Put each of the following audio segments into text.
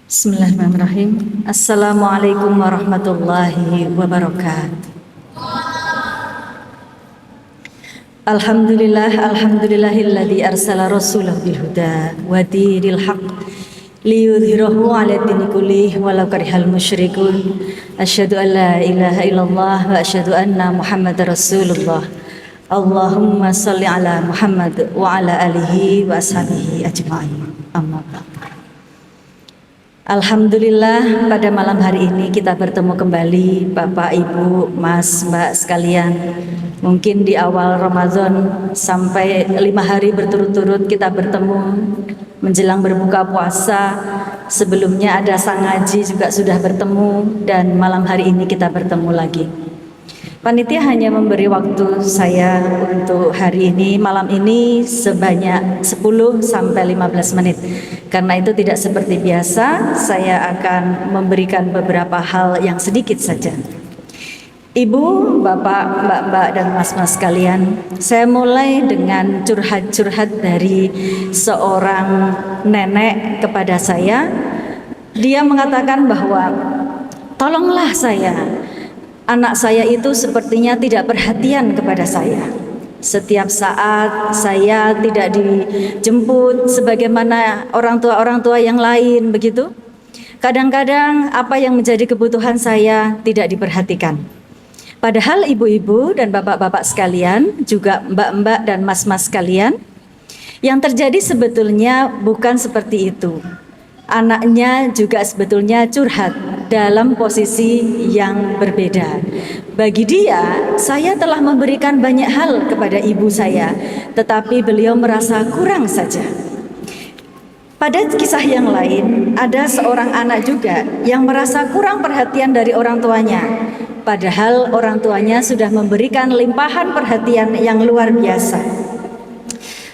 Bismillahirrahmanirrahim. Assalamualaikum warahmatullahi wabarakatuh. Alhamdulillahilladzi arsala rasulahu bil huda wa dinil haqq liyudhhirahu 'ala dini kullih walau karihal musyrikun. Asyhadu an la ilaha illallah wa asyhadu anna Muhammadar Rasulullah. Allahumma shalli ala Muhammad wa ala alihi wa ashabihi ajma'in. Amma ba'd. Alhamdulillah, pada malam hari ini kita bertemu kembali Bapak, Ibu, Mas, Mbak sekalian. Mungkin di awal Ramadan sampai 5 hari berturut-turut kita bertemu menjelang berbuka puasa. Sebelumnya ada sang ngaji juga sudah bertemu, dan malam hari ini kita bertemu lagi. Panitia hanya memberi waktu saya untuk hari ini, malam ini sebanyak 10 sampai 15 menit. Karena itu tidak seperti biasa, saya akan memberikan beberapa hal yang sedikit saja. Ibu, Bapak, Mbak-mbak, dan Mas-mas sekalian, saya mulai dengan curhat-curhat dari seorang nenek kepada saya. Dia mengatakan bahwa, tolonglah saya, anak saya itu sepertinya tidak perhatian kepada saya. Setiap saat saya tidak dijemput sebagaimana orang tua yang lain, begitu. Kadang-kadang apa yang menjadi kebutuhan saya tidak diperhatikan. Padahal ibu-ibu dan bapak-bapak sekalian, juga mbak-mbak dan mas-mas sekalian, yang terjadi sebetulnya bukan seperti itu. Anaknya juga sebetulnya curhat dalam posisi yang berbeda. Bagi dia, saya telah memberikan banyak hal kepada ibu saya, tetapi beliau merasa kurang saja. Pada kisah yang lain, ada seorang anak juga yang merasa kurang perhatian dari orang tuanya. Padahal orang tuanya sudah memberikan limpahan perhatian yang luar biasa.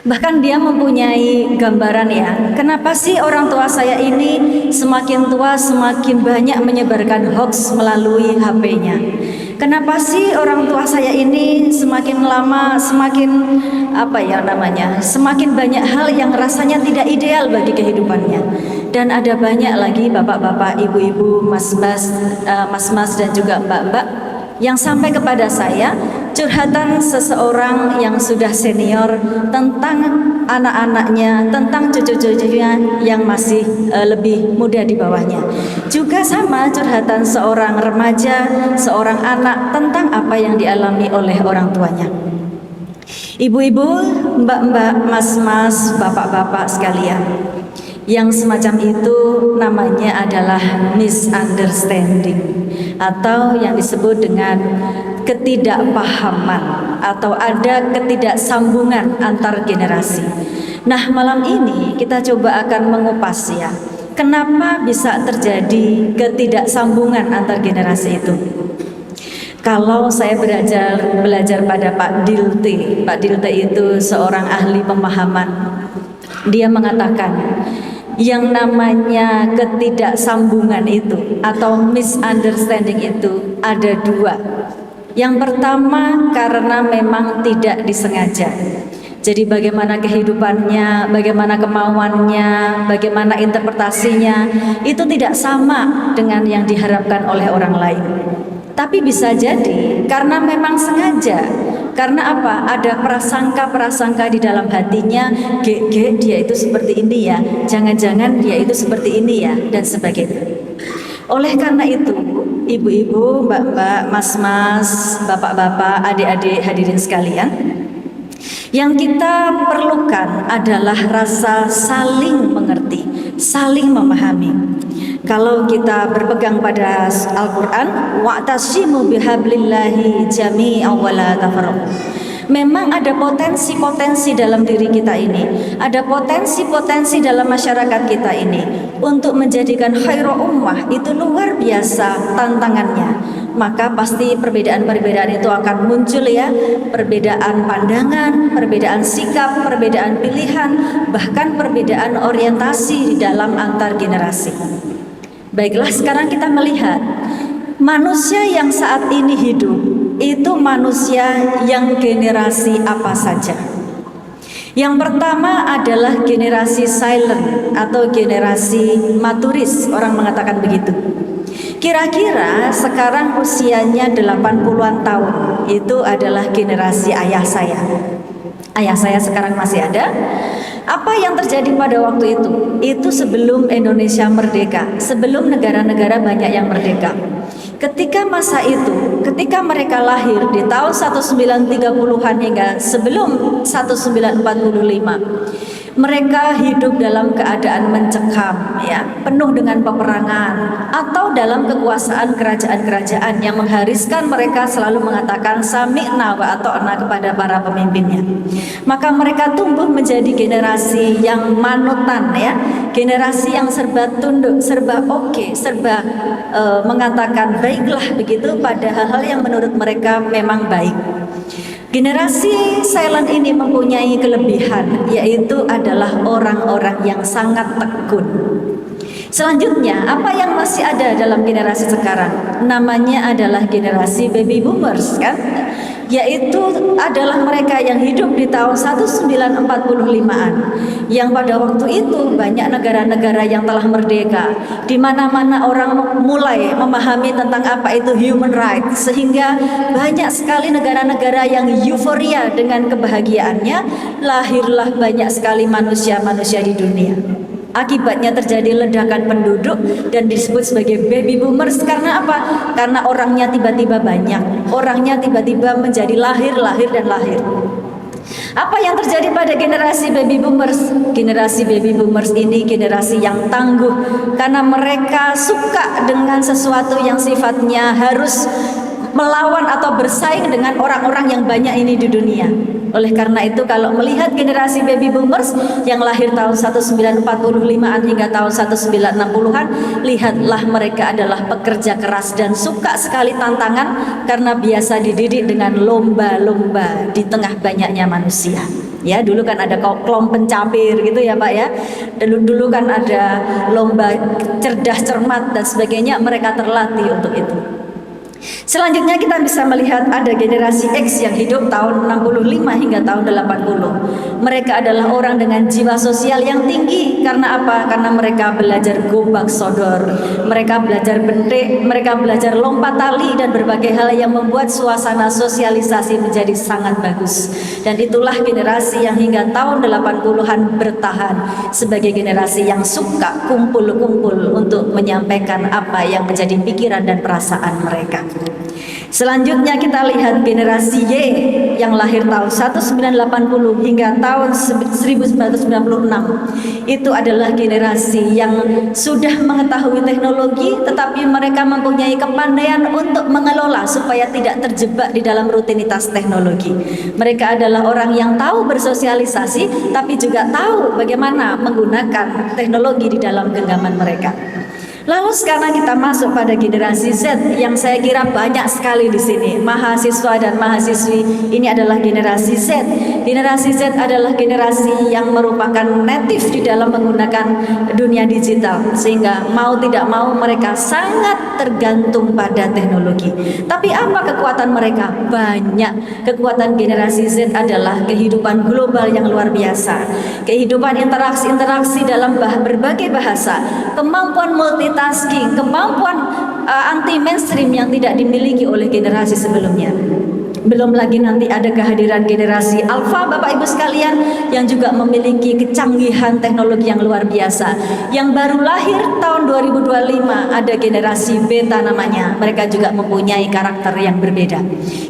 Bahkan dia mempunyai gambaran, ya, kenapa sih orang tua saya ini semakin tua semakin banyak menyebarkan hoax melalui HP-nya. Kenapa sih orang tua saya ini semakin lama semakin semakin banyak hal yang rasanya tidak ideal bagi kehidupannya. Dan ada banyak lagi bapak-bapak, ibu-ibu, mas-mas dan juga mbak-mbak yang sampai kepada saya curhatan seseorang yang sudah senior tentang anak-anaknya, tentang cucu-cucunya yang masih lebih muda di bawahnya. Juga sama curhatan seorang remaja, seorang anak tentang apa yang dialami oleh orang tuanya. Ibu-ibu, mbak-mbak, mas-mas, bapak-bapak sekalian, yang semacam itu namanya adalah misunderstanding, atau yang disebut dengan ketidakpahaman, atau ada ketidaksambungan antar generasi. Nah, malam ini kita coba akan mengupas, ya, kenapa bisa terjadi ketidaksambungan antar generasi itu. Kalau saya belajar pada Pak Dilte. Pak Dilte itu seorang ahli pemahaman. Dia mengatakan yang namanya ketidaksambungan itu atau misunderstanding itu ada 2. Yang pertama karena memang tidak disengaja. Jadi bagaimana kehidupannya, bagaimana kemauannya, bagaimana interpretasinya itu tidak sama dengan yang diharapkan oleh orang lain. Tapi bisa jadi karena memang sengaja. Karena apa? Ada prasangka-prasangka di dalam hatinya, dia itu seperti ini ya, jangan-jangan dia itu seperti ini ya, dan sebagainya. Oleh karena itu, ibu-ibu, mbak-mbak, mas-mas, bapak-bapak, adik-adik hadirin sekalian, yang kita perlukan adalah rasa saling mengerti, saling memahami. Kalau kita berpegang pada Al-Quran, wa'tasimu bihablillahi jami'an wa la tafarraqu. Memang ada potensi-potensi dalam diri kita ini, ada potensi-potensi dalam masyarakat kita ini untuk menjadikan khairu ummah itu luar biasa tantangannya. Maka pasti perbedaan-perbedaan itu akan muncul, ya, perbedaan pandangan, perbedaan sikap, perbedaan pilihan, bahkan perbedaan orientasi di dalam antar generasi. Baiklah, sekarang kita melihat manusia yang saat ini hidup itu manusia yang generasi apa saja. Yang pertama adalah generasi silent atau generasi maturis, orang mengatakan begitu. Kira-kira sekarang usianya 80-an tahun. Itu adalah generasi ayah saya. Ayah saya sekarang masih ada. Apa yang terjadi pada waktu itu? Itu sebelum Indonesia merdeka, sebelum negara-negara banyak yang merdeka. Ketika masa itu, ketika mereka lahir di tahun 1930-an hingga sebelum 1945, mereka hidup dalam keadaan mencekam, ya, penuh dengan peperangan atau dalam kekuasaan kerajaan-kerajaan yang menghariskan mereka selalu mengatakan sami'na wa ata'na kepada para pemimpinnya. Maka mereka tumbuh menjadi generasi yang manutan, ya, generasi yang serba tunduk, serba oke, serba mengatakan baiklah begitu pada hal-hal yang menurut mereka memang baik. Generasi silent ini mempunyai kelebihan, yaitu adalah orang-orang yang sangat tekun. Selanjutnya, apa yang masih ada dalam generasi sekarang? Namanya adalah generasi baby boomers, kan? Yaitu adalah mereka yang hidup di tahun 1945-an, yang pada waktu itu banyak negara-negara yang telah merdeka, di mana-mana orang mulai memahami tentang apa itu human rights, sehingga banyak sekali negara-negara yang euforia dengan kebahagiaannya, lahirlah banyak sekali manusia-manusia di dunia. Akibatnya terjadi ledakan penduduk dan disebut sebagai baby boomers. Karena apa? Karena orangnya tiba-tiba banyak, orangnya tiba-tiba menjadi lahir dan lahir. Apa yang terjadi pada generasi baby boomers? Generasi baby boomers ini generasi yang tangguh, karena mereka suka dengan sesuatu yang sifatnya harus melawan atau bersaing dengan orang-orang yang banyak ini di dunia. Oleh karena itu, kalau melihat generasi baby boomers yang lahir tahun 1945-an hingga tahun 1960-an, lihatlah mereka adalah pekerja keras dan suka sekali tantangan, karena biasa dididik dengan lomba-lomba di tengah banyaknya manusia. Ya, dulu kan ada klom pencapir gitu ya Pak ya. Dulu kan ada lomba cerdas cermat dan sebagainya, mereka terlatih untuk itu. Selanjutnya kita bisa melihat ada generasi X yang hidup tahun 65 hingga tahun 80. Mereka adalah orang dengan jiwa sosial yang tinggi. Karena apa? Karena mereka belajar gobak sodor, mereka belajar bentik, mereka belajar lompat tali dan berbagai hal yang membuat suasana sosialisasi menjadi sangat bagus. Dan itulah generasi yang hingga tahun 80-an bertahan sebagai generasi yang suka kumpul-kumpul untuk menyampaikan apa yang menjadi pikiran dan perasaan mereka. Selanjutnya kita lihat generasi Y yang lahir tahun 1980 hingga tahun 1996. Itu adalah generasi yang sudah mengetahui teknologi, tetapi mereka mempunyai kepandaian untuk mengelola supaya tidak terjebak di dalam rutinitas teknologi. Mereka adalah orang yang tahu bersosialisasi, tapi juga tahu bagaimana menggunakan teknologi di dalam genggaman mereka. Lalu sekarang kita masuk pada generasi Z yang saya kira banyak sekali di sini. Mahasiswa dan mahasiswi ini adalah generasi Z. Generasi Z adalah generasi yang merupakan native di dalam menggunakan dunia digital, sehingga mau tidak mau mereka sangat tergantung pada teknologi. Tapi apa kekuatan mereka? Banyak. Kekuatan generasi Z adalah kehidupan global yang luar biasa, kehidupan interaksi dalam berbagai bahasa, kemampuan multitasking, kemampuan anti mainstream yang tidak dimiliki oleh generasi sebelumnya. Belum lagi nanti ada kehadiran generasi Alpha, Bapak Ibu sekalian, yang juga memiliki kecanggihan teknologi yang luar biasa. Yang baru lahir tahun 2025 ada generasi Beta namanya. Mereka juga mempunyai karakter yang berbeda.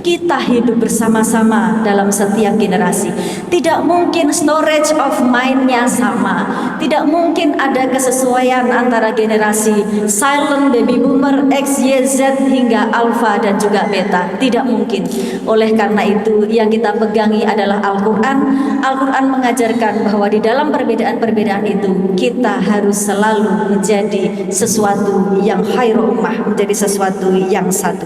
Kita hidup bersama-sama dalam setiap generasi. Tidak mungkin storage of mind-nya sama. Tidak mungkin ada kesesuaian antara generasi silent, baby boomer, X, Y, Z hingga Alpha dan juga Beta. Tidak mungkin. Oleh karena itu, yang kita pegangi adalah Al-Quran. Al-Quran mengajarkan bahwa di dalam perbedaan-perbedaan itu kita harus selalu menjadi sesuatu yang khairu ummah, menjadi sesuatu yang satu.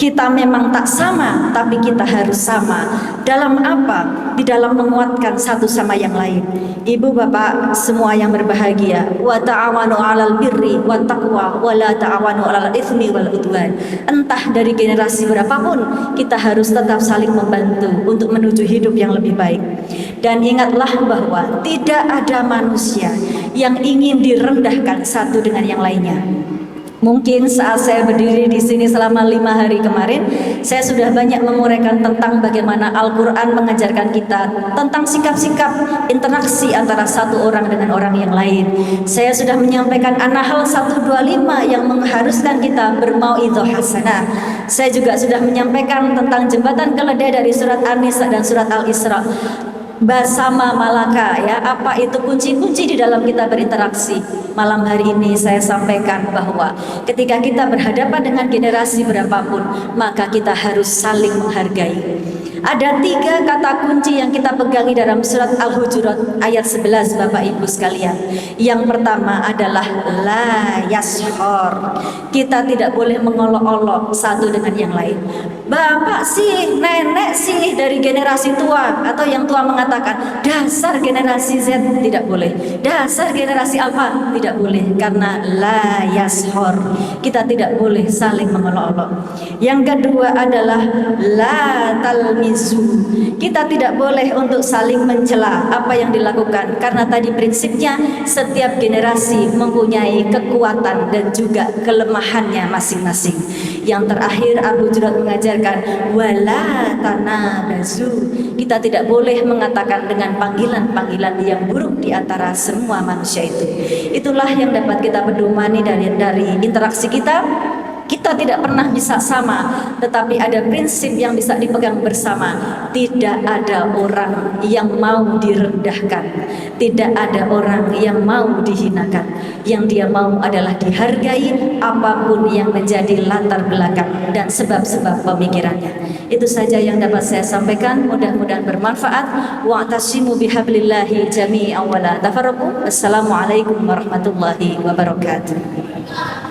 Kita memang tak sama, tapi kita harus sama. Dalam apa? Di dalam menguatkan satu sama yang lain. Ibu bapak semua yang berbahagia, wa ta'awanu 'alal birri wat taqwa wa la ta'awanu 'alal itsmi wal udwan. Entah dari generasi berapapun, kita harus tetap saling membantu untuk menuju hidup yang lebih baik. Dan ingatlah bahwa tidak ada manusia yang ingin direndahkan satu dengan yang lainnya. Mungkin saat saya berdiri di sini selama 5 hari kemarin, saya sudah banyak menguraikan tentang bagaimana Al-Quran mengajarkan kita tentang sikap-sikap interaksi antara satu orang dengan orang yang lain. Saya sudah menyampaikan An-Nahl 125 yang mengharuskan kita bermau'idhah hasanah. Saya juga sudah menyampaikan tentang jembatan keledai dari surat An-Nisa dan surat Al-Isra. Basama malaka, ya, apa itu kunci-kunci di dalam kita berinteraksi. Malam hari ini saya sampaikan bahwa ketika kita berhadapan dengan generasi berapapun, maka kita harus saling menghargai. Ada 3 kata kunci yang kita pegangi dalam surat Al-Hujurat ayat 11 Bapak Ibu sekalian. Yang pertama adalah la yashor. Kita tidak boleh mengolok-olok satu dengan yang lain. Bapak sih, nenek sih dari generasi tua, atau yang tua mengatakan dasar generasi Z, tidak boleh. Dasar generasi Alpha, tidak boleh, karena la yashor. Kita tidak boleh saling mengolok-olok. Yang kedua adalah la talmizu. Kita tidak boleh untuk saling mencela apa yang dilakukan, karena tadi prinsipnya setiap generasi mempunyai kekuatan dan juga kelemahannya masing-masing. Yang terakhir Al-Hujurat mengajarkan wala tanabazu. Kita tidak boleh mengatakan dengan panggilan-panggilan yang buruk di antara semua manusia itu. Itulah yang dapat kita pedomani dari interaksi kita. Kita tidak pernah bisa sama, tetapi ada prinsip yang bisa dipegang bersama. Tidak ada orang yang mau direndahkan, tidak ada orang yang mau dihinakan. Yang dia mau adalah dihargai apapun yang menjadi latar belakang dan sebab-sebab pemikirannya. Itu saja yang dapat saya sampaikan, mudah-mudahan bermanfaat. Wa'tasimu bihablillahi jami'an wa la tafarraqu. Assalamualaikum warahmatullahi wabarakatuh.